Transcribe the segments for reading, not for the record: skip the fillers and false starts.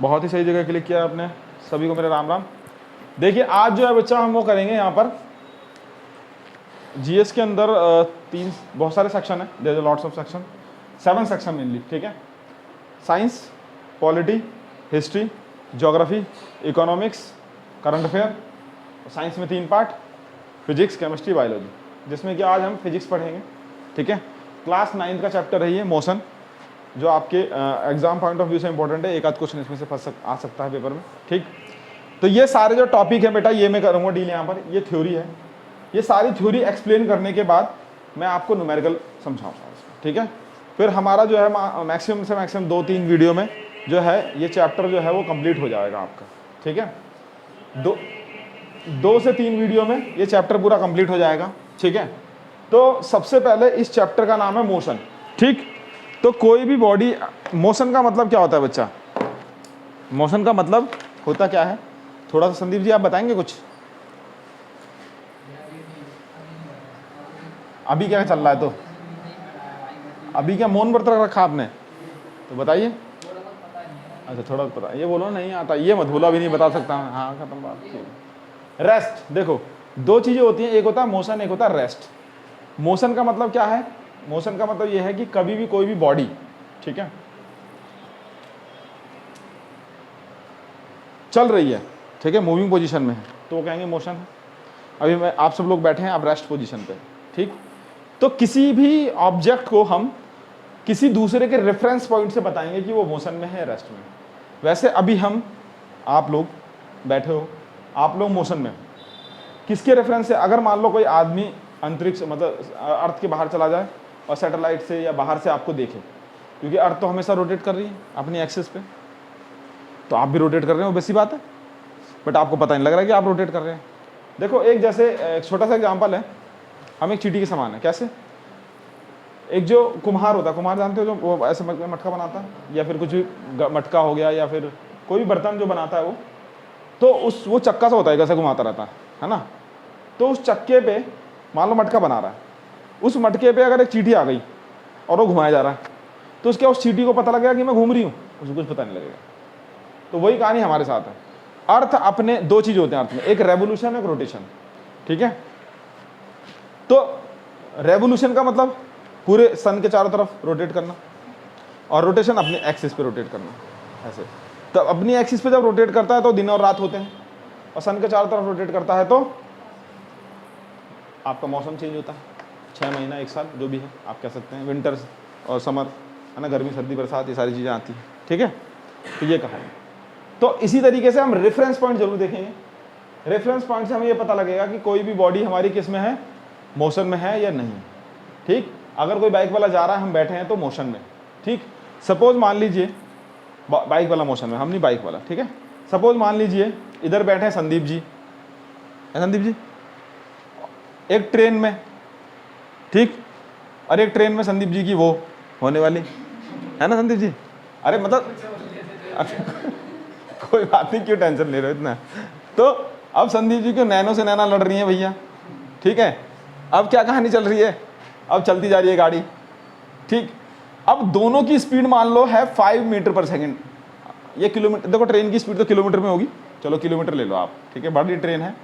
बहुत ही सही जगह क्लिक किया आपने। सभी को मेरा राम राम। देखिए आज जो है बच्चा हम वो करेंगे यहाँ पर जीएस के अंदर तीन बहुत सारे सेक्शन है, there is lots of section, 7 section mainly, ठीक है। Science, polity, history, geography, economics, current affair. Science में 3 पार्ट, फिजिक्स, केमिस्ट्री, बायोलॉजी, जिसमें कि आज हम फिजिक्स पढ़ेंगे, ठीक है। क्लास 9 का चैप्टर है ये मोशन, जो आपके एग्जाम पॉइंट ऑफ व्यू से इंपॉर्टेंट है। एक आध क्वेश्चन इसमें से आ सकता है पेपर में, ठीक। तो ये सारे जो टॉपिक है बेटा ये मैं करूँगा डील यहाँ पर। ये थ्योरी है, ये सारी थ्योरी एक्सप्लेन करने के बाद मैं आपको न्यूमेरिकल समझाऊंगा, ठीक है। फिर हमारा जो है मैक्सिमम से मैक्सिमम 2-3 वीडियो में जो है ये चैप्टर जो है वो कंप्लीट हो जाएगा आपका, ठीक है। 2 से 3 वीडियो में ये चैप्टर पूरा कंप्लीट हो जाएगा, ठीक है। तो सबसे पहले इस चैप्टर का नाम है मोशन, ठीक। तो कोई भी बॉडी, मोशन का मतलब क्या होता है बच्चा? मोशन का मतलब होता क्या है? थोड़ा सा संदीप जी आप बताएंगे कुछ? अभी क्या चल रहा है? तो अभी क्या मौन व्रत रखा आपने? तो बताइए। अच्छा थोड़ा पता, ये बोलो नहीं आता, ये मत बोलो अभी नहीं बता सकता। हाँ खत्म बात। रेस्ट, देखो 2 चीजें होती हैं, एक होता है मोशन, एक होता है रेस्ट। मोशन का मतलब क्या है? मोशन का मतलब ये है कि कभी भी कोई भी बॉडी, ठीक है, चल रही है, ठीक है, मूविंग पोजीशन में है, तो वो कहेंगे मोशन है। अभी मैं आप सब लोग बैठे हैं, आप रेस्ट पोजीशन पे, ठीक। तो किसी भी ऑब्जेक्ट को हम किसी दूसरे के रेफरेंस पॉइंट से बताएंगे कि वो मोशन में है, रेस्ट में है। वैसे अभी हम, आप लोग बैठे हो, आप लोग मोशन में हो, किसके रेफरेंस से? अगर मान लो कोई आदमी अंतरिक्ष मतलब अर्थ के बाहर चला जाए और सैटेलाइट से या बाहर से आपको देखे, क्योंकि अर्थ तो हमेशा रोटेट कर रही है अपनी एक्सिस पे, तो आप भी रोटेट कर रहे हो, वैसी बात है, बट आपको पता नहीं लग रहा है कि आप रोटेट कर रहे हैं। देखो एक जैसे एक छोटा सा एग्जांपल है, हम एक चींटी के समान है। कैसे? एक जो कुम्हार होता है, कुम्हार जानते हो, जो वो ऐसे मटका बनाता है, या फिर कुछ भी मटका हो गया, या फिर कोई भी बर्तन जो बनाता है वो, तो वो चक्का सा होता है, कैसे घुमाता रहता है ना। तो उस चक्के पे मान लो मटका बना रहा है, उस मटके पे अगर एक चींटी आ गई और वो घुमाया जा रहा है, तो उसके उस चींटी को पता लगेगा कि मैं घूम रही हूँ? उसको कुछ पता नहीं लगेगा। तो वही कहानी हमारे साथ है। अर्थ अपने 2 चीज होते हैं अर्थ में, एक रेवोल्यूशन, एक रोटेशन, ठीक है। तो रेवोल्यूशन का मतलब पूरे सन के चारों तरफ रोटेट करना, और रोटेशन अपने एक्सिस पे रोटेट करना, ऐसे। तो अपनी एक्सिस पे जब रोटेट करता है तो दिन और रात होते हैं, और सन के चारों तरफ रोटेट करता है तो आपका मौसम चेंज होता है। 6 महीना, 1 साल, जो भी है आप कह सकते हैं, विंटर और समर, है ना, गर्मी, सर्दी, बरसात, ये सारी चीज़ें आती हैं, ठीक है। तो ये कहा है। तो इसी तरीके से हम रेफरेंस पॉइंट जरूर देखेंगे। रेफरेंस पॉइंट से हमें ये पता लगेगा कि कोई भी बॉडी हमारी किस में है, मोशन में है या नहीं, ठीक। अगर कोई बाइक वाला जा रहा है, हम बैठे हैं, तो मोशन में, ठीक। सपोज मान लीजिए बाइक वाला मोशन में, हम नहीं बाइक वाला, ठीक है। सपोज मान लीजिए इधर बैठे हैं संदीप जी, है संदीप जी, एक ट्रेन में, ठीक, और एक ट्रेन में संदीप जी की वो होने वाली है ना संदीप जी। अरे मतलब कोई बात नहीं, क्यों टेंशन ले रहे हो इतना। तो अब संदीप जी क्यों नैनो से नैना लड़ रही है भैया, ठीक है। अब क्या कहानी चल रही है? अब चलती जा रही है गाड़ी, ठीक। अब दोनों की स्पीड मान लो है 5 मीटर पर सेकंड। ये किलोमीटर, देखो ट्रेन की स्पीड तो किलोमीटर में होगी, चलो किलोमीटर ले लो आप, ठीक है, बड़ी ट्रेन है,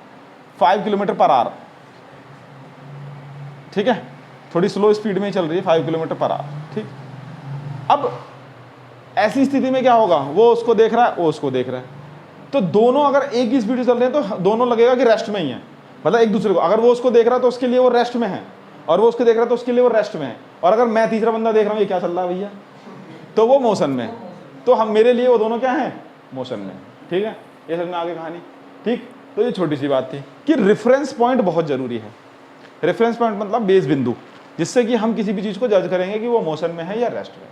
5 किलोमीटर पर आवर, ठीक है, थोड़ी स्लो स्पीड में ही चल रही है, 5 किलोमीटर पर आवर, ठीक। अब ऐसी स्थिति में क्या होगा? वो उसको देख रहा है, वो उसको देख रहा है, तो दोनों अगर एक ही स्पीड से चल रहे हैं तो दोनों लगेगा कि रेस्ट में ही है, मतलब एक दूसरे को। अगर वो उसको देख रहा है तो उसके लिए वो रेस्ट में है, और वो उसको देख रहा है तो उसके लिए वो रेस्ट में है। और अगर मैं तीसरा बंदा देख रहा हूँ ये क्या चल रहा है भैया, तो वो मोशन में। तो हम, मेरे लिए वो दोनों क्या हैं? मोशन में, ठीक है। ये समझ में आगे कहानी, ठीक। तो ये छोटी सी बात थी कि रेफरेंस पॉइंट बहुत जरूरी है। रेफरेंस पॉइंट मतलब बेस बिंदु, जिससे कि हम किसी भी चीज को जज करेंगे कि वो मोशन में है या रेस्ट में।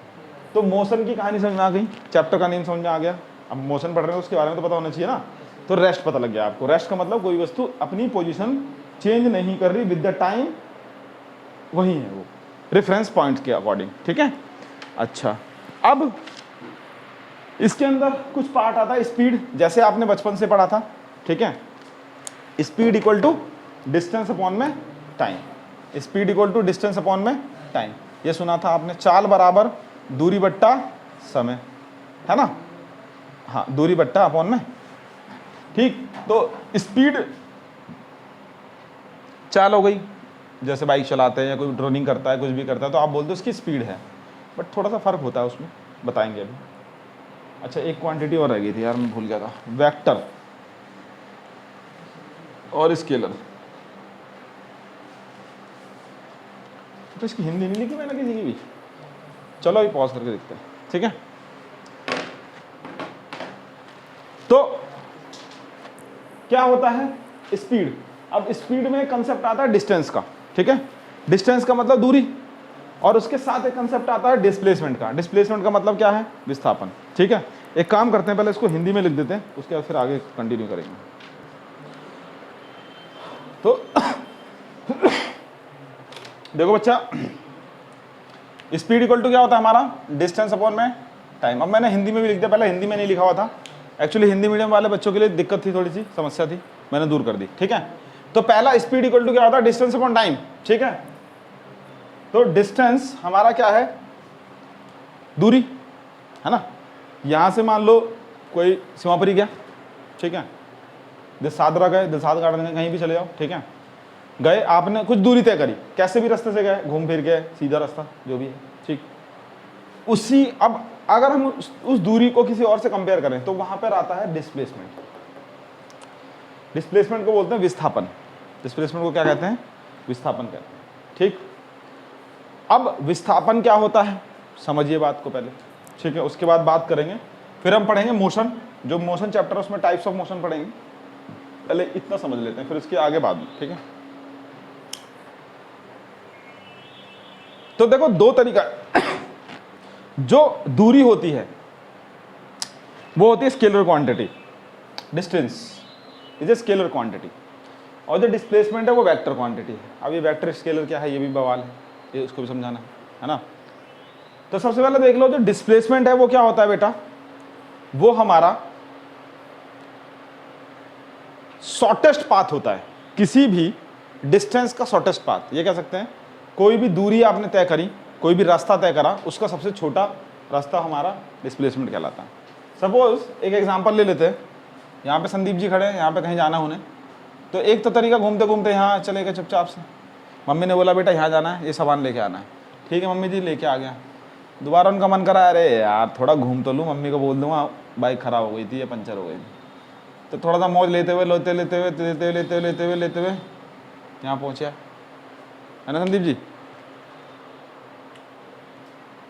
तो मोशन की कहानी समझ में आ गई, चैप्टर का नेम समझ में आ गया। अब मोशन पढ़ रहे हैं तो उसके बारे में तो पता होना चाहिए ना। तो रेस्ट पता लग गया आपको। रेस्ट का मतलब कोई वस्तु अपनी पोजीशन चेंज नहीं कर रही, विद द टाइम वही है वो, रेफरेंस पॉइंट के अकॉर्डिंग, ठीक है। अच्छा, अब इसके अंदर कुछ पार्ट आता है स्पीड, जैसे आपने बचपन से पढ़ा था, ठीक है। Speed equal to distance upon में time, speed equal to distance upon में टाइम, ये सुना था आपने। चाल बराबर दूरी बट्टा समय, है ना। हाँ दूरी बट्टा अपॉन में, ठीक। तो स्पीड चाल हो गई, जैसे बाइक चलाते हैं या कोई ड्रोनिंग करता है, कुछ भी करता है, तो आप बोलते हो उसकी स्पीड है, बट थोड़ा सा फर्क होता है उसमें, बताएंगे अभी। अच्छा एक क्वांटिटी और रह गई थी यार, मैं भूल गया था, वेक्टर और स्केलर। तो इसकी हिंदी नहीं लिखी मैंने किसी की भी, चलो अभी पॉज करके देखते हैं, ठीक है। तो क्या होता है स्पीड, अब स्पीड में कंसेप्ट आता है डिस्टेंस का, ठीक है। डिस्टेंस का मतलब दूरी, और उसके साथ एक कंसेप्ट आता है डिस्प्लेसमेंट का। डिस्प्लेसमेंट का मतलब क्या है, विस्थापन, ठीक है। एक काम करते हैं, पहले इसको हिंदी में लिख देते हैं, उसके बाद फिर आगे कंटिन्यू करेंगे। तो देखो बच्चा, स्पीड इक्वल टू क्या होता है हमारा, डिस्टेंस अपॉन में टाइम। अब मैंने हिंदी में भी लिख दिया, पहले हिंदी में नहीं लिखा हुआ था, एक्चुअली हिंदी मीडियम वाले बच्चों के लिए दिक्कत थी, थोड़ी सी समस्या थी, मैंने दूर कर दी, ठीक है। तो पहला स्पीड इक्वल टू क्या होता है, डिस्टेंस अपॉन टाइम, ठीक है। तो डिस्टेंस हमारा क्या है, दूरी है ना। यहां से मान लो कोई सीमापुरी गया, ठीक है, दिलसादरा गए, दिलसाद गार्डन गए, कहीं भी चले जाओ, ठीक है। गए आपने, कुछ दूरी तय करी, कैसे भी रास्ते से गए, घूम फिर गए, सीधा रास्ता जो भी है, ठीक। उसी, अब अगर हम उस दूरी को किसी और से कंपेयर करें तो वहां पर आता है डिस्प्लेसमेंट। डिस्प्लेसमेंट को बोलते हैं विस्थापन। डिस्प्लेसमेंट को क्या कहते हैं, विस्थापन कहते हैं, ठीक। अब विस्थापन क्या होता है समझिए बात को पहले, ठीक है, उसके बाद बात करेंगे, फिर हम पढ़ेंगे मोशन, जो मोशन चैप्टर है उसमें टाइप्स ऑफ मोशन पढ़ेंगे, पहले इतना समझ लेते हैं, फिर इसके आगे बाद में, ठीक है। तो देखो दो तरीका, जो दूरी होती है वो होती है scalar quantity, distance is a scalar quantity, और जो डिस्प्लेसमेंट है वो वेक्टर क्वांटिटी है। अब ये वेक्टर स्केलर क्या है, ये भी बवाल है, ये उसको भी समझाना है ना। तो सबसे पहले देख लो, जो डिस्प्लेसमेंट है वो क्या होता है बेटा, वो हमारा शॉर्टेस्ट पाथ होता है, किसी भी डिस्टेंस का शॉर्टेस्ट पाथ, ये कह सकते हैं कोई भी दूरी आपने तय करी, कोई भी रास्ता तय करा, उसका सबसे छोटा रास्ता हमारा डिस्प्लेसमेंट कहलाता है। सपोज एक एग्जांपल ले लेते हैं, यहाँ पे संदीप जी खड़े हैं, यहाँ पे कहीं जाना उन्हें, तो एक तो तरीका घूमते घूमते यहाँ चले गए चुपचाप से, मम्मी ने बोला बेटा यहाँ जाना है, ये सामान लेके आना है, ठीक है मम्मी जी लेके आ गया, दोबारा उनका मन करा अरे यार थोड़ा घूम तो लूँ, मम्मी को बोल दूँगा बाइक खराब हो गई थी या पंचर हो गई थी, तो थोड़ा सा मौज लेते हुए यहाँ पहुँचा, है ना संदीप जी।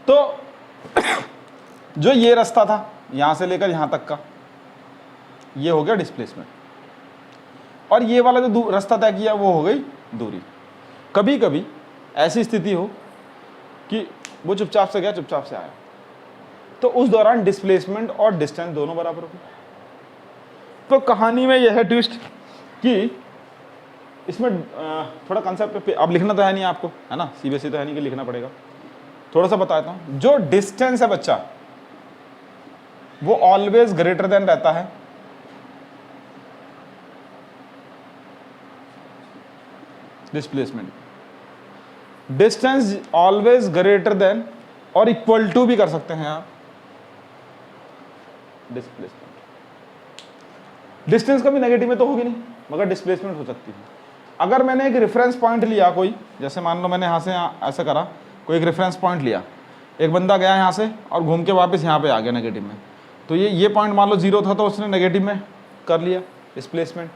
तो जो ये रास्ता था यहाँ से लेकर यहाँ तक का, ये हो गया डिस्प्लेसमेंट, और ये वाला जो रास्ता तय किया वो हो गई दूरी। कभी कभी ऐसी स्थिति हो कि वो चुपचाप से गया, चुपचाप से आया, तो उस दौरान डिस्प्लेसमेंट और डिस्टेंस दोनों बराबर हो गए। तो कहानी में यह है ट्विस्ट कि इसमें थोड़ा कंसेप्ट अब लिखना तो है नहीं आपको, है ना, सीबीएसई तो है नहीं कि लिखना पड़ेगा, थोड़ा सा बताता हूं। जो डिस्टेंस है बच्चा वो ऑलवेज ग्रेटर देन रहता है displacement. Distance always greater than और इक्वल टू भी कर सकते हैं आप डिस्प्लेसमेंट। डिस्टेंस कभी नेगेटिव में तो होगी नहीं, मगर डिस्प्लेसमेंट हो सकती है। अगर मैंने एक रेफरेंस पॉइंट लिया कोई, जैसे मान लो मैंने यहाँ से ऐसे करा, कोई एक रेफरेंस पॉइंट लिया, एक बंदा गया यहाँ से और घूम के वापस यहाँ पे आ गया नेगेटिव में, तो ये पॉइंट मान लो 0 था तो उसने नेगेटिव में कर लिया डिस्प्लेसमेंट।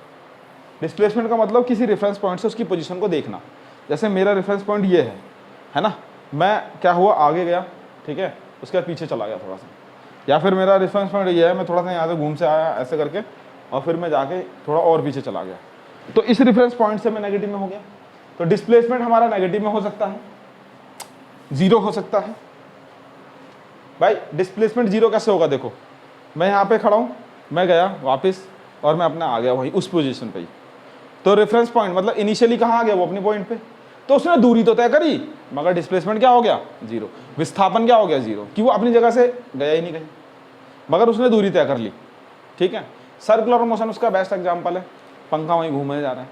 डिस्प्लेसमेंट का मतलब किसी रेफरेंस पॉइंट से उसकी पोजीशन को देखना। जैसे मेरा रेफरेंस पॉइंट ये है ना, मैं क्या हुआ आगे गया, ठीक है, उसके बाद पीछे चला गया थोड़ा सा, या फिर मेरा रेफरेंस पॉइंट ये है मैं थोड़ा सा यहाँ से घूम से आया ऐसे करके और फिर मैं जाके थोड़ा और पीछे चला गया, तो इस रेफरेंस पॉइंट से मैं नेगेटिव में हो गया। तो डिस्प्लेसमेंट हमारा नेगेटिव में हो सकता है, 0 हो सकता है। भाई डिस्प्लेसमेंट 0 कैसे होगा, देखो मैं यहाँ पे खड़ा हूँ, मैं गया वापस और मैं अपना आ गया वहीं उस पोजीशन पे ही, तो रेफरेंस पॉइंट मतलब इनिशियली कहाँ आ गया, वो अपने पॉइंट पे, तो उसने दूरी तो तय करी मगर डिस्प्लेसमेंट क्या हो गया 0, विस्थापन क्या हो गया 0, कि वो अपनी जगह से गया ही नहीं कहीं मगर उसने दूरी तय कर ली, ठीक है। सर्कुलर मोशन उसका बेस्ट एग्जाम्पल है, पंखा वहीं घूमने जा रहा है,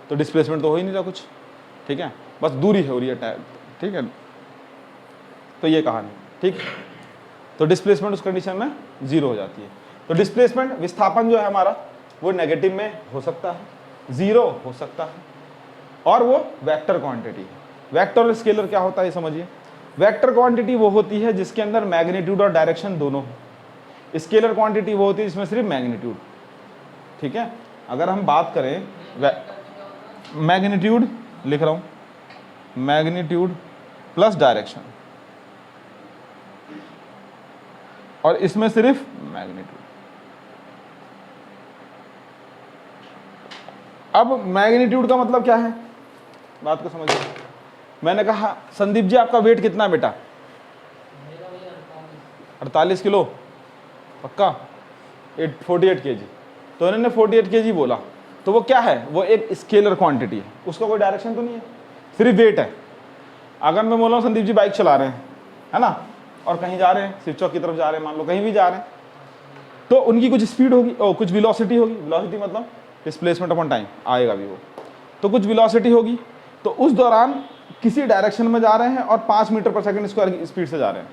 तो डिस्प्लेसमेंट तो हो ही नहीं रहा कुछ, ठीक है, बस दूरी हो रही है, ठीक है। तो ये कहानी, ठीक। तो डिस्प्लेसमेंट उस कंडीशन में 0 हो जाती है। तो डिस्प्लेसमेंट विस्थापन जो है हमारा वो नेगेटिव में हो सकता है, 0 हो सकता है, और वो वेक्टर क्वांटिटी है। वेक्टर और स्केलर क्या होता है ये समझिए। वेक्टर क्वांटिटी वो होती है जिसके अंदर मैग्नीट्यूड और डायरेक्शन दोनों हो। स्केलर क्वांटिटी वो होती है जिसमें सिर्फ मैग्नीट्यूड। ठीक है, अगर हम बात करें मैग्नीट्यूड, लिख रहा हूं, मैग्नीट्यूड प्लस डायरेक्शन, और इसमें सिर्फ मैग्नीट्यूड। अब मैग्नीट्यूड का मतलब क्या है, बात को समझिए। मैंने कहा संदीप जी आपका वेट कितना है बेटा? 48 किलो, पक्का? 48 kg। तो इन्होंने 48 kg बोला, तो वो क्या है, वो एक स्केलर क्वांटिटी है, उसका कोई डायरेक्शन तो नहीं है, सिर्फ वेट है। अगर मैं बोला संदीप जी बाइक चला रहे हैं, है ना, और कहीं जा रहे हैं, शिव चौक की तरफ जा रहे हैं, मान लो कहीं भी जा रहे हैं, तो उनकी कुछ स्पीड होगी और कुछ वेलोसिटी होगी। वेलोसिटी मतलब डिस्प्लेसमेंट अपॉन टाइम आएगा भी वो। तो कुछ वेलोसिटी होगी, तो उस दौरान किसी डायरेक्शन में जा रहे हैं और 5 मीटर पर सेकंड स्क्वायर की स्पीड से जा रहे हैं,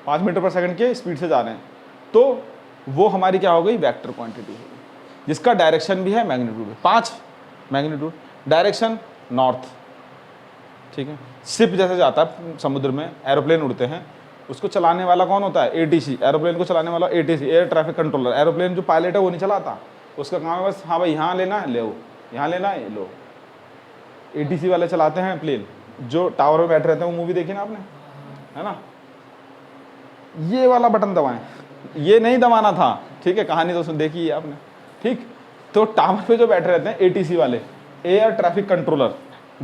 5 मीटर पर सेकंड के स्पीड से जा रहे हैं, तो वो हमारी क्या हो गई, वेक्टर क्वांटिटी होगी, जिसका डायरेक्शन भी है मैग्नीट्यूड है। 5 मैग्नीट्यूड, डायरेक्शन नॉर्थ। ठीक है, शिप जैसे जाता है समुद्र में, एरोप्लेन उड़ते हैं, उसको चलाने वाला कौन होता है, एटीसी। एरोप्लेन को चलाने वाला ATC, air traffic controller. Aeroplane जो पायलट है वो नहीं चलाता, उसका काम है बस, हाँ भाई यहाँ लेना है ले, यहाँ लेना है लो। एटीसी वाले चलाते हैं प्लेन, जो टावर में बैठे रहते हैं। वो मूवी देखी ना आपने, है ना, ये वाला बटन दबाएं, ये नहीं दबाना था, ठीक है, कहानी तो देखी है आपने। ठीक, तो टावर पे जो बैठे रहते हैं एटीसी वाले, एयर ट्रैफिक कंट्रोलर,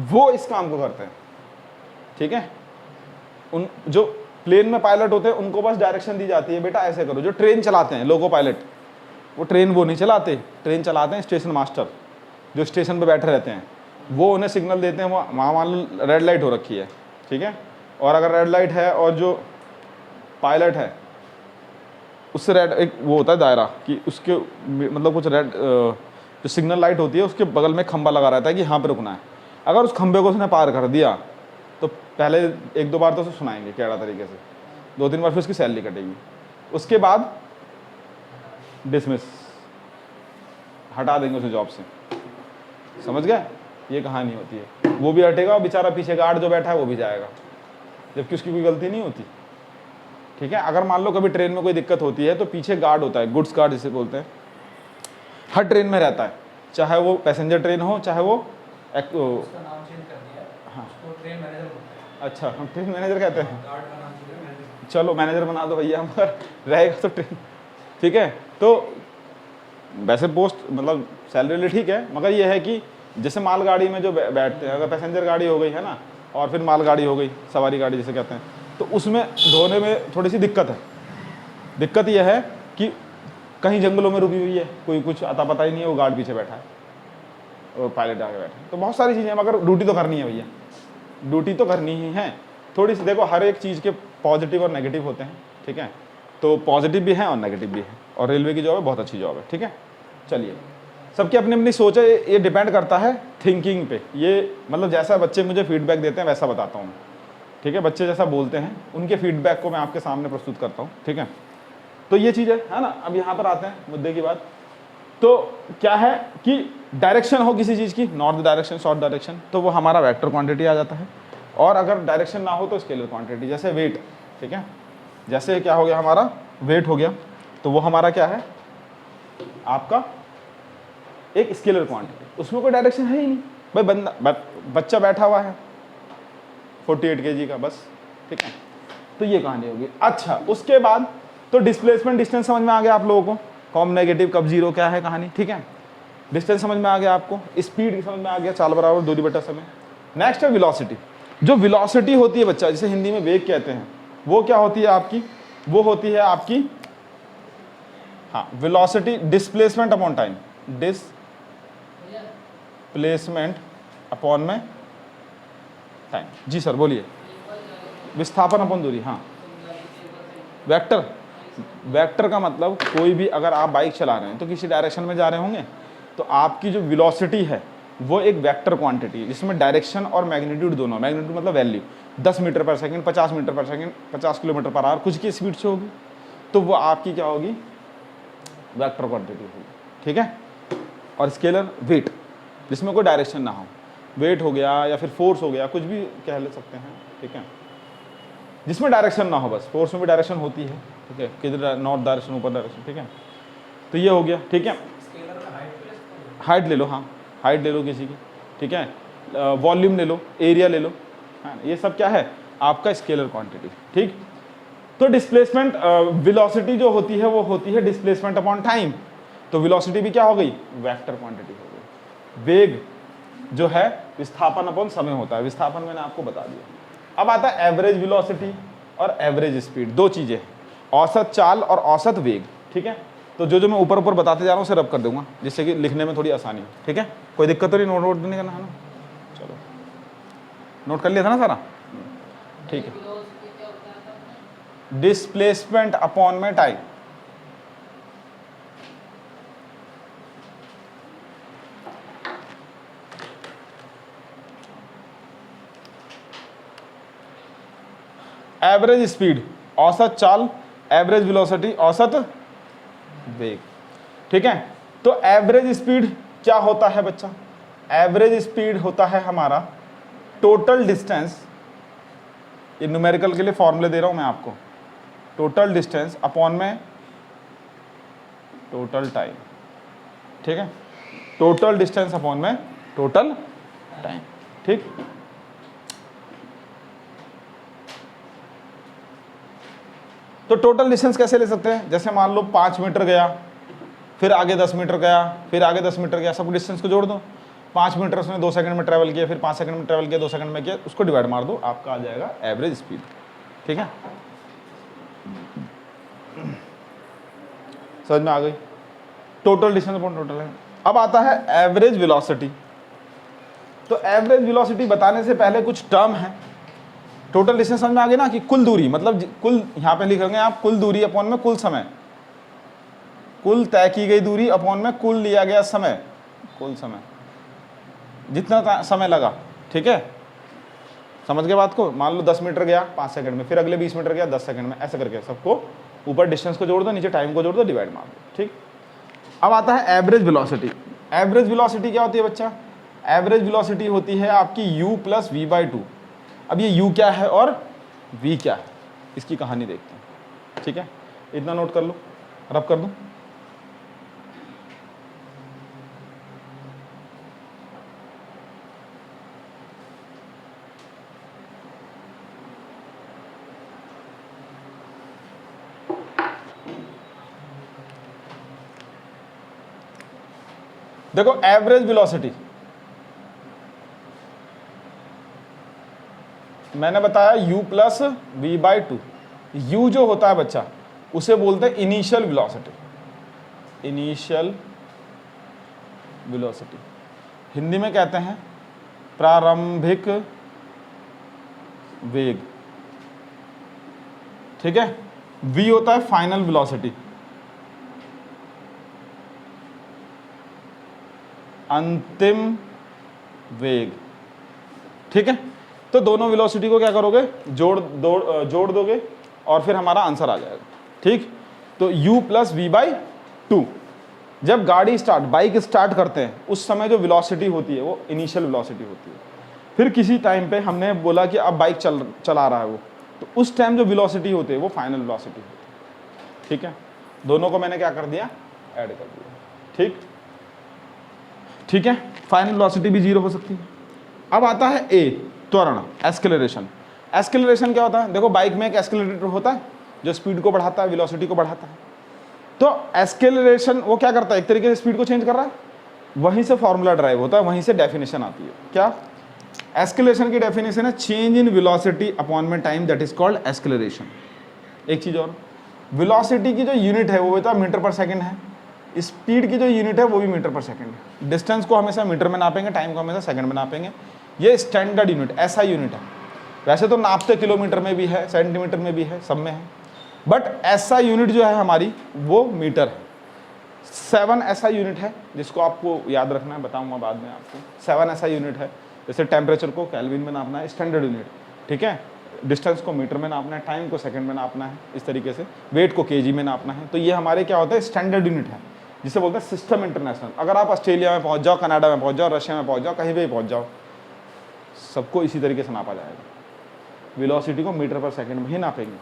वो इस काम को करते हैं। ठीक है, उन जो प्लेन में पायलट होते हैं उनको बस डायरेक्शन दी जाती है, बेटा ऐसे करो। जो ट्रेन चलाते हैं लोको पायलट, वो ट्रेन वो नहीं चलाते, ट्रेन चलाते हैं स्टेशन मास्टर, जो स्टेशन पे बैठे रहते हैं, वो उन्हें सिग्नल देते हैं। वहाँ मान लो रेड लाइट हो रखी है, ठीक है, और अगर रेड लाइट है और जो पायलट है उससे रेड एक वो होता है दायरा कि उसके मतलब कुछ रेड जो सिग्नल लाइट होती है उसके बगल में खंबा लगा रहता है कि यहाँ पे रुकना है। अगर उस खंबे को उसने पार कर दिया तो पहले 1-2 बार तो उसे सुनाएंगे टेढ़ा तरीके से, 2-3 बार फिर उसकी सैलरी कटेगी, उसके बाद डिसमिस, हटा देंगे उसे जॉब से। समझ गए, ये कहानी होती है। वो भी हटेगा और बेचारा पीछे गार्ड जो बैठा है वो भी जाएगा, जबकि उसकी कोई गलती नहीं होती। ठीक है, अगर मान लो कभी ट्रेन में कोई दिक्कत होती है तो पीछे गार्ड होता है, गुड्स गार्ड जिसे बोलते हैं, हर ट्रेन में रहता है, चाहे वो पैसेंजर ट्रेन हो चाहे वो उसका नाम चेंज कर दिया है, हाँ, उसको ट्रेन मैनेजर बोलते हैं। अच्छा, हम ट्रेन मैनेजर कहते हैं। गार्ड का नाम चेंज है, मैनेजर। चलो मैनेजर बना दो भैया, मगर रहेगा तो ट्रेन। ठीक है, तो वैसे पोस्ट मतलब सैलरी ठीक है, मगर ये है कि जैसे मालगाड़ी में जो बैठते हैं, अगर पैसेंजर गाड़ी हो गई है ना, और फिर मालगाड़ी हो गई, सवारी गाड़ी जिसे कहते हैं, तो उसमें धोने में थोड़ी सी दिक्कत है। दिक्कत यह है कि कहीं जंगलों में रुकी हुई है, कोई कुछ आता पता ही नहीं है, वो गार्ड पीछे बैठा है और पायलट आगे बैठा है, तो बहुत सारी चीज़ें, मगर ड्यूटी तो करनी है भैया, ड्यूटी तो करनी ही है। थोड़ी सी देखो, हर एक चीज़ के पॉजिटिव और नेगेटिव होते हैं। ठीक है, तो पॉजिटिव भी है और नेगेटिव भी है, और रेलवे की जॉब है बहुत अच्छी जॉब है। ठीक है, चलिए, सबकी अपनी अपनी सोच है, ये डिपेंड करता है थिंकिंग पे। ये मतलब जैसा बच्चे मुझे फीडबैक देते हैं वैसा बताता हूँ। ठीक है, बच्चे जैसा बोलते हैं उनके फीडबैक को मैं आपके सामने प्रस्तुत करता हूँ। ठीक है, तो ये चीज़ है ना। अब यहाँ पर आते हैं मुद्दे की बात। तो क्या है कि डायरेक्शन हो किसी चीज़ की, नॉर्थ डायरेक्शन, साउथ डायरेक्शन, तो वो हमारा वेक्टर क्वांटिटी आ जाता है। और अगर डायरेक्शन ना हो तो स्केलर क्वांटिटी, जैसे वेट। ठीक है, जैसे क्या हो गया, हमारा वेट हो गया, तो वो हमारा क्या है, आपका एक स्केलर क्वांटिटी, उसमें कोई डायरेक्शन है ही नहीं भाई, बच्चा बैठा हुआ है 48 kg का बस। ठीक है, तो ये कहानी होगी। अच्छा, उसके बाद तो डिस्प्लेसमेंट डिस्टेंस समझ में आ गया आप लोगों को, कॉम नेगेटिव कब जीरो क्या है कहानी। ठीक है, डिस्टेंस समझ में आ गया आपको, स्पीड की समझ में आ गया, चाल बराबर दूरी बटा समय। नेक्स्ट है वेलोसिटी। जो वेलोसिटी होती है बच्चा, जिसे हिंदी में वेग कहते हैं, वो क्या होती है आपकी, वो होती है आपकी, हाँ, velocity displacement upon time, displacement upon में टाइम। जी सर बोलिए। विस्थापन अपॉन दूरी, हाँ। वेक्टर, वेक्टर का मतलब कोई भी, अगर आप बाइक चला रहे हैं तो किसी डायरेक्शन में जा रहे होंगे, तो आपकी जो वेलोसिटी है वो एक वेक्टर क्वांटिटी है, जिसमें डायरेक्शन और मैग्नीट्यूड दोनों, मैग्नीट्यूड मतलब वैल्यू, 10 मीटर पर सेकंड, 50 मीटर पर सेकंड, 50 किलोमीटर पर आवर, कुछ की स्पीड से होगी, तो वो आपकी क्या होगी, वेक्टर क्वांटिटी होगी, ठीक है। और स्केलर वेट, जिसमें कोई डायरेक्शन ना हो, वेट हो गया या फिर फोर्स हो गया, कुछ भी कह ले सकते हैं, ठीक है, जिसमें डायरेक्शन ना हो, बस फोर्स में भी डायरेक्शन होती है, ठीक है, किधर नॉर्थ डायरेक्शन, ऊपर डायरेक्शन, ठीक है। तो ये हो गया, ठीक है। स्केलर का हाइट प्लस हाइट ले लो, हाँ हाइट ले लो किसी की, ठीक है, वॉल्यूम ले लो, एरिया ले लो, हाँ, ये सब क्या है आपका स्केलर क्वांटिटी, ठीक। तो डिस्प्लेसमेंट वेलोसिटी जो होती है वो होती है डिस्प्लेसमेंट अपॉन टाइम, तो वेलोसिटी भी क्या हो गई, वेक्टर क्वांटिटी हो गई। वेग जो है विस्थापन अपॉन समय होता है, विस्थापन मैंने आपको बता दिया। अब आता है एवरेज वेलोसिटी और एवरेज स्पीड, दो चीजें हैं, औसत चाल और औसत वेग, ठीक है। तो जो मैं ऊपर ऊपर बताते जा रहा हूँ उसे रब कर दूंगा, जिससे कि लिखने में थोड़ी आसानी हो, ठीक है। कोई दिक्कत तो नहीं, नोट नहीं करना है ना, चलो नोट कर लिया था ना सारा, ठीक है। डिस्प्लेसमेंट अपॉन में टाइम, एवरेज स्पीड औसत चाल, एवरेज वेलोसिटी औसत वेग, ठीक है। तो एवरेज स्पीड क्या होता है बच्चा, एवरेज स्पीड होता है हमारा टोटल डिस्टेंस, ये न्यूमेरिकल के लिए फॉर्मूले दे रहा हूं मैं आपको, टोटल डिस्टेंस अपॉन में टोटल टाइम, ठीक है, टोटल डिस्टेंस अपॉन में टोटल टाइम, ठीक। तो टोटल डिस्टेंस कैसे ले सकते हैं, जैसे मान लो 5 मीटर गया, फिर आगे 10 मीटर गया, फिर आगे 10 मीटर गया, सब डिस्टेंस को जोड़ दो, 5 मीटर उसने 2 सेकंड में ट्रैवल किया, फिर 5 सेकंड में ट्रैवल किया, 2 सेकंड में किया, उसको डिवाइड मार दो, आपका आ जाएगा एवरेज स्पीड, ठीक है। समझ में आ गई, टोटल डिस्टेंस अपॉन टोटल है। अब आता है एवरेज वेलोसिटी, तो एवरेज वेलोसिटी बताने से पहले कुछ टर्म है, टोटल डिस्टेंस समझ में आ गया ना, कि कुल दूरी, मतलब कुल, यहाँ पे लिखेंगे आप कुल दूरी अपॉन में कुल समय, कुल तय की गई दूरी अपॉन में कुल लिया गया समय, कुल समय जितना समय लगा, ठीक है, समझ गए बात को। मान लो 10 मीटर गया 5 सेकंड में, फिर अगले 20 मीटर गया 10 सेकंड में, ऐसे करके सबको ऊपर डिस्टेंस को जोड़ दो, नीचे टाइम को जोड़ दो, डिवाइड मार दो, ठीक। अब आता है एवरेज वेलोसिटी। एवरेज वेलोसिटी क्या होती है बच्चा, एवरेज वेलोसिटी होती है आपकी u प्लस v/2। अब ये u क्या है और v क्या है, इसकी कहानी देखते हैं, ठीक है। इतना नोट कर लो, रब कर दूं, देखो एवरेज वेलोसिटी मैंने बताया u प्लस v/2। u जो होता है बच्चा उसे बोलते हैं initial velocity, initial velocity Hindi में कहते हैं प्रारंभिक वेग, ठीक है। v होता है फाइनल वेलोसिटी, अंतिम वेग, ठीक है। तो दोनों वेलोसिटी को क्या करोगे, जोड़ दोगे और फिर हमारा आंसर आ जाएगा, ठीक। तो u प्लस v/2, जब गाड़ी स्टार्ट, बाइक स्टार्ट करते हैं उस समय जो वेलोसिटी होती है वो इनिशियल वेलोसिटी होती है। फिर किसी टाइम पे हमने बोला कि अब बाइक चला रहा है वो, तो उस टाइम जो वेलोसिटी होती है वो फाइनल वेलोसिटी होती है, ठीक है। दोनों को मैंने क्या कर दिया, ऐड कर दिया, ठीक, ठीक है। फाइनल वेलोसिटी भी 0 हो सकती है। अब आता है ए, त्वरण, एस्केलरेशन। एस्केलरेशन क्या होता है, देखो बाइक में एक एस्केलरेटर होता है जो स्पीड को बढ़ाता है, वेलोसिटी को बढ़ाता है। तो एस्केलरेशन वो क्या करता है, एक तरीके से स्पीड को चेंज कर रहा है, वहीं से फॉर्मूला ड्राइव होता है, वहीं से डेफिनेशन आती है। क्या एस्केलेशन की डेफिनेशन है, चेंज इन वेलोसिटी अपॉन में टाइम, दैट इज कॉल्ड एस्केलरेशन। एक चीज और, वेलोसिटी की जो यूनिट है वो होता है मीटर पर सेकंड है, स्पीड की जो यूनिट है वो भी मीटर पर सेकंड है। डिस्टेंस को हमेशा मीटर में नापेंगे, टाइम को हमेशा सेकंड में नापेंगे। ये स्टैंडर्ड यूनिट, ऐसा यूनिट है। वैसे तो नापते किलोमीटर में भी है, सेंटीमीटर में भी है, सब में है, बट ऐसा यूनिट जो है हमारी वो मीटर है। 7 ऐसा यूनिट है जिसको आपको याद रखना है, बताऊंगा बाद में आपको। 7 ऐसा यूनिट है, जैसे टेम्परेचर को केल्विन में नापना है, स्टैंडर्ड यूनिट। ठीक है, डिस्टेंस को मीटर में नापना है, टाइम को सेकंड में नापना है, इस तरीके से वेट को केजी में नापना है। तो ये हमारे क्या होता है, स्टैंडर्ड यूनिट है, जिसे बोलते हैं सिस्टम इंटरनेशनल। अगर आप ऑस्ट्रेलिया में पहुंच जाओ, कनाडा में पहुंच जाओ, रशिया में पहुंच जाओ, कहीं भी पहुंच जाओ, सबको इसी तरीके से नापा जाएगा। वेलोसिटी को मीटर पर सेकंड में ही नापेंगे।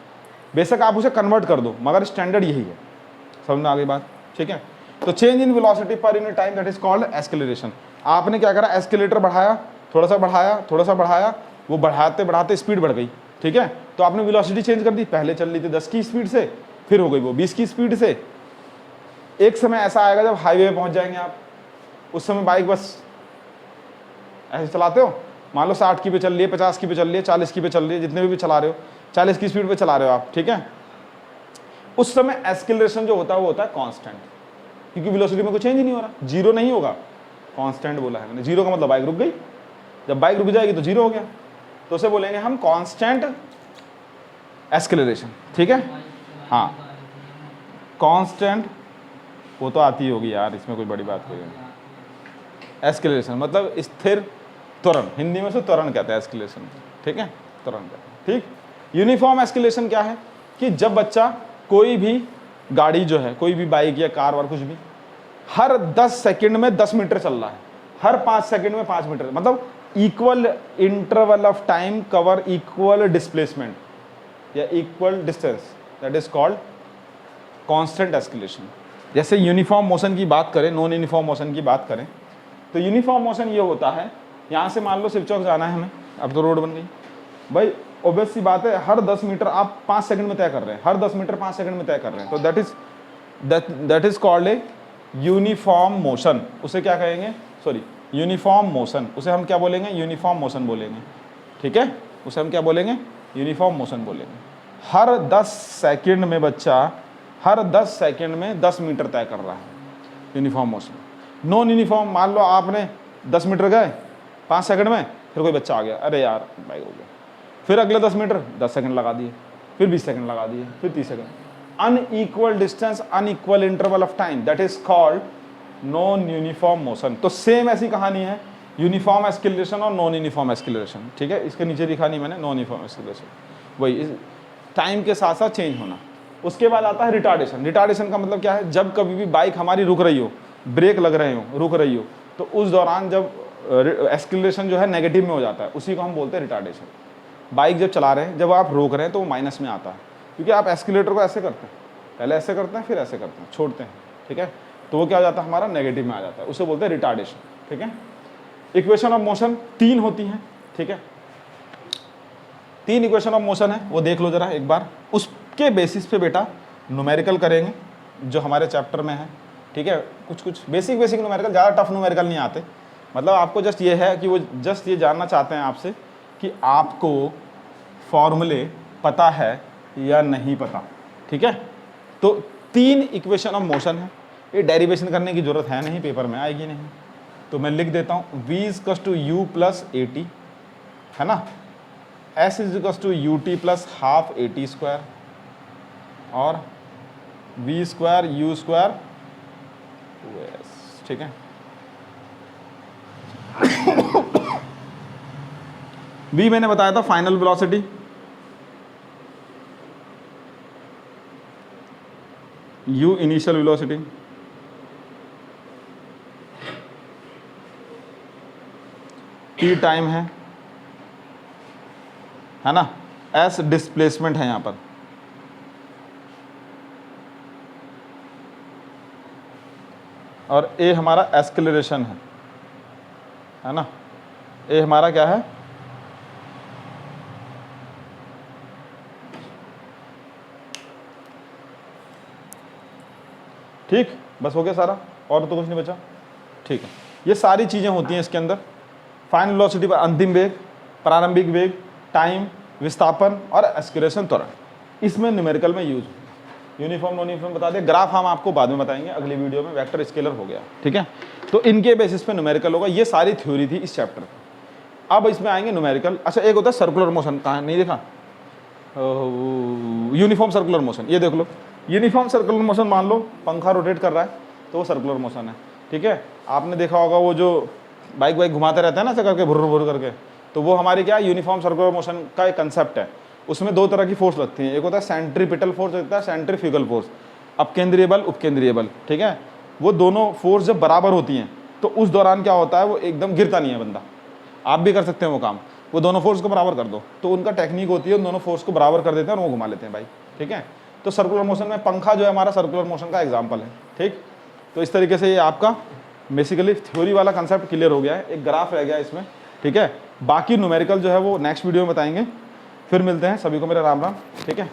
बेशक आप उसे कन्वर्ट कर दो, मगर स्टैंडर्ड यही है। समझ में आ गई बात? ठीक है। तो change in velocity per unit time that is called acceleration. आपने क्या करा, एस्केलेटर बढ़ाया, थोड़ा सा बढ़ाया, थोड़ा सा बढ़ाया, वो बढ़ाते बढ़ाते स्पीड बढ़ गई, ठीक है। तो आपने वेलोसिटी चेंज कर दी, पहले चल रही थी 10 की स्पीड से, फिर हो गई वो 20 की स्पीड से। एक समय ऐसा आएगा जब हाईवे में पहुंच जाएंगे आप, उस समय बाइक बस ऐसे चलाते हो, मान लो 60 की पे चल रही है, 50 की पे चल रही है, 40 की पे चल रही है, जितने भी चला रहे हो, 40 की स्पीड पे चला रहे हो आप, ठीक है। उस समय एस्केलेरेशन जो होता है वो होता है कांस्टेंट, क्योंकि वेलोसिटी में कोई चेंज ही नहीं हो रहा, जीरो नहीं होगा। कांस्टेंट बोला है मैंने, जीरो का मतलब बाइक रुक गई, जब बाइक रुक जाएगी तो जीरो हो गया, तो उसे बोलेंगे हम कांस्टेंट एस्केलेरेशन, ठीक है। हाँ, कांस्टेंट वो तो आती होगी यार, इसमें कोई बड़ी बात कोई नहीं। एस्केलेरेशन मतलब स्थिर त्वरण, हिंदी में से त्वरण कहते हैं एस्केलेरेशन, ठीक है, त्वरण कहते हैं, ठीक। यूनिफॉर्म एस्केलेरेशन क्या है कि जब बच्चा कोई भी गाड़ी जो है, कोई भी बाइक या कार और कुछ भी, हर 10 सेकंड में 10 मीटर चल रहा है, हर 5 सेकंड में 5 मीटर, मतलब equal interval of time cover equal displacement या equal distance, that is called constant acceleration. जैसे यूनिफॉर्म मोशन की बात करें, नॉन यूनिफॉर्म मोशन की बात करें, तो यूनिफॉर्म मोशन ये होता है, यहाँ से मान लो शिव चौक जाना है हमें, अब तो रोड बन गई भाई, ऑब्वियस सी बात है, हर 10 मीटर आप 5 सेकंड में तय कर रहे हैं, हर 10 मीटर 5 सेकंड में तय कर रहे हैं, तो that is called a uniform motion. उसे क्या कहेंगे, सॉरी, यूनिफॉर्म मोशन, उसे हम क्या बोलेंगे, यूनिफॉर्म मोशन बोलेंगे, ठीक है। उसे हम क्या बोलेंगे, यूनिफॉर्म मोशन बोलेंगे। हर 10 सेकंड में बच्चा हर 10 सेकंड में 10 मीटर तय कर रहा है, यूनिफॉर्म मोशन। नॉन यूनिफॉर्म, मान लो आपने 10 मीटर गए 5 सेकंड में, फिर कोई बच्चा आ गया, अरे यार बाइक हो गया, फिर अगले 10 मीटर 10 सेकंड लगा दिए, फिर 20 सेकंड लगा दिए, फिर 30 second, unequal distance, unequal interval of time, that is called non uniform motion. तो सेम ऐसी कहानी है, यूनिफॉर्म एस्केलेरेशन और नॉन यूनिफॉर्म एस्केलेरेशन, ठीक है। इसके नीचे लिखा नहीं मैंने, नॉन यूनिफॉर्म एस्केलेरेशन, वही टाइम के साथ साथ चेंज होना। उसके बाद आता है रिटार्डेशन। रिटार्डेशन का मतलब क्या है, जब कभी भी बाइक हमारी रुक रही हो, ब्रेक लग रहे हो, रुक रही हो, तो उस दौरान जब एस्केलेरेशन जो है नेगेटिव में हो जाता है, उसी को हम बोलते हैं रिटार्डेशन। बाइक जब चला रहे हैं, जब आप रोक रहे हैं तो वो माइनस में आता है, क्योंकि आप एस्केलेटर को ऐसे करते हैं, पहले ऐसे करते हैं, फिर ऐसे करते हैं, छोड़ते हैं, ठीक है, तो वो क्या हो जाता है, हमारा नेगेटिव में आ जाता है, उसे बोलते हैं रिटार्डेशन, ठीक है। इक्वेशन ऑफ मोशन 3 होती हैं, ठीक है, 3 इक्वेशन ऑफ मोशन है, वो देख लो जरा एक बार। उसके बेसिस पे बेटा न्यूमेरिकल करेंगे जो हमारे चैप्टर में है, ठीक है। कुछ कुछ बेसिक न्यूमेरिकल, ज़्यादा टफ न्यूमेरिकल नहीं आते, मतलब आपको जस्ट ये है कि वो जस्ट ये जानना चाहते हैं आपसे कि आपको फॉर्मूले पता है या नहीं पता, ठीक है। तो 3 इक्वेशन ऑफ मोशन है, ये डेरिवेशन करने की जरूरत है नहीं, पेपर में आएगी नहीं, तो मैं लिख देता हूँ v equals to u plus a t, है ना, s equals to u t plus half a t square, और v square u square 2s, ठीक है। v मैंने बताया था final velocity, u initial velocity, t time है ना, s डिस्प्लेसमेंट है यहाँ पर, और a हमारा एस्केलेरेशन है ना, a हमारा क्या है, ठीक, बस हो गया सारा, और तो कुछ नहीं बचा, ठीक है। ये सारी चीज़ें होती हैं इसके अंदर, फाइनल वेलोसिटी पर अंतिम वेग, प्रारंभिक वेग, टाइम, विस्थापन और एस्केलेरेशन त्वरण, इसमें न्यूमेरिकल में यूज। यूनिफॉर्म नॉन यूनिफॉर्म बता दें, ग्राफ हम आपको बाद में बताएंगे अगली वीडियो में, वेक्टर स्केलर हो गया, ठीक है। तो इनके बेसिस पे न्यूमेरिकल होगा, ये सारी थ्योरी थी इस चैप्टर की। अब इसमें आएंगे न्यूमेरिकल। अच्छा, एक होता है सर्कुलर मोशन, कहाँ नहीं देखा, यूनिफॉर्म सर्कुलर मोशन, ये देख लो, यूनिफॉर्म सर्कुलर मोशन, मान लो पंखा रोटेट कर रहा है तो वो सर्कुलर मोशन है, ठीक है। आपने देखा होगा वो जो बाइक घुमाते रहते हैं ना ऐसे करके, भुर्र भुर्र करके, तो वो हमारी क्या यूनिफॉर्म सर्कुलर मोशन का एक कंसेप्ट है। उसमें दो तरह की फोर्स लगती हैं, एक होता है सेंट्रीपिटल फोर्स, होता है सेंट्रीफ्यूगल फोर्स, अपकेंद्रीय बल उपकेंद्रीय बल, ठीक है। वो दोनों फोर्स जब बराबर होती हैं तो उस दौरान क्या होता है, वो एकदम गिरता नहीं है बंदा। आप भी कर सकते हैं वो काम, वो दोनों फोर्स को बराबर कर दो, तो उनका टेक्निक होती है, उन दोनों फोर्स को बराबर कर देते हैं और वो घुमा लेते हैं भाई, ठीक है। तो सर्कुलर मोशन में पंखा जो है हमारा सर्कुलर मोशन का एग्जाम्पल है, ठीक। तो इस तरीके से ये आपका बेसिकली थ्योरी वाला कंसेप्ट क्लियर हो गया है, एक ग्राफ रह गया इसमें, ठीक है। बाकी न्यूमेरिकल जो है वो नेक्स्ट वीडियो में बताएंगे। फिर मिलते हैं, सभी को मेरा राम राम, ठीक है।